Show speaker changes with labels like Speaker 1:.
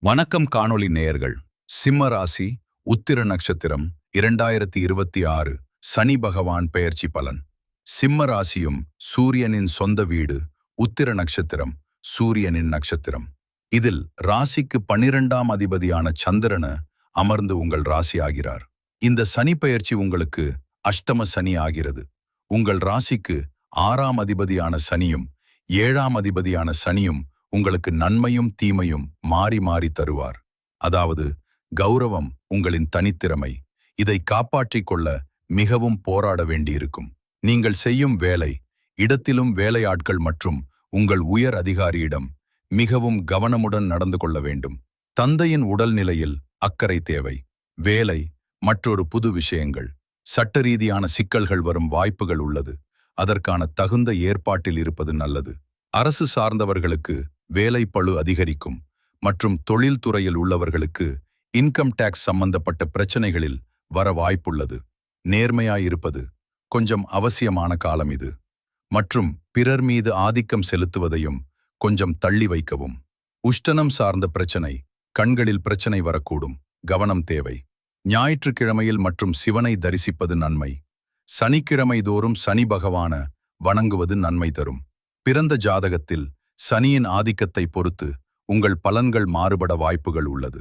Speaker 1: வணக்கம் காணொளி நேயர்கள். சிம்ம ராசி, உத்திர நட்சத்திரம், 2026 சனி பகவான் பெயர்ச்சி பலன். சிம்ம ராசியும் சூரியனின் சொந்த வீடு. உத்திர நட்சத்திரம் சூரியனின் நட்சத்திரம். இதில் ராசிக்கு 12ஆம் அதிபதியான சந்திரன அமர்ந்து உங்கள் ராசி ஆகிறார். இந்த சனி பெயர்ச்சி உங்களுக்கு அஷ்டம சனி ஆகிறது. உங்கள் ராசிக்கு 6ஆம் அதிபதியான சனியும் 7ஆம் அதிபதியான சனியும் உங்களுக்கு நன்மையும் தீமையும் மாறி மாறி தருவார். அதாவது கௌரவம் உங்களின் தனித்திறமை. இதை காப்பாற்றிக் கொள்ள மிகவும் போராட வேண்டியிருக்கும். நீங்கள் செய்யும் வேலை இடத்திலும் வேலையாட்கள் மற்றும் உங்கள் உயர் அதிகாரியிடம் மிகவும் கவனமுடன் நடந்து கொள்ள வேண்டும். தந்தையின் உடல்நிலையில் அக்கறை தேவை. வேலை மற்றொரு புது விஷயங்கள், சட்ட ரீதியான சிக்கல்கள் வரும் வாய்ப்புகள் உள்ளது. அதற்கான தகுந்த ஏற்பாட்டில் இருப்பது நல்லது. அரசு சார்ந்தவர்களுக்கு வேலை பளு அதிகரிக்கும் மற்றும் தொழில்துறையில் உள்ளவர்களுக்கு இன்கம் டேக்ஸ் சம்பந்தப்பட்ட பிரச்சனைகளில் வர வாய்ப்புள்ளது. நேர்மையாயிருப்பது கொஞ்சம் அவசியமான காலம் இது. மற்றும் பிறர் மீது ஆதிக்கம் செலுத்துவதையும் கொஞ்சம் தள்ளி வைக்கவும். உஷ்ணம் சார்ந்த பிரச்சனை, கண்களில் பிரச்சனை வரக்கூடும், கவனம் தேவை. ஞாயிற்றுக்கிழமையில் மற்றும் சிவனை தரிசிப்பது நன்மை. சனிக்கிழமை தோறும் சனி பகவான வணங்குவது நன்மை தரும். பிறந்த ஜாதகத்தில் சனியின் ஆதிக்கத்தை பொறுத்து உங்கள் பலன்கள் மாறுபட வாய்ப்புகள் உள்ளது.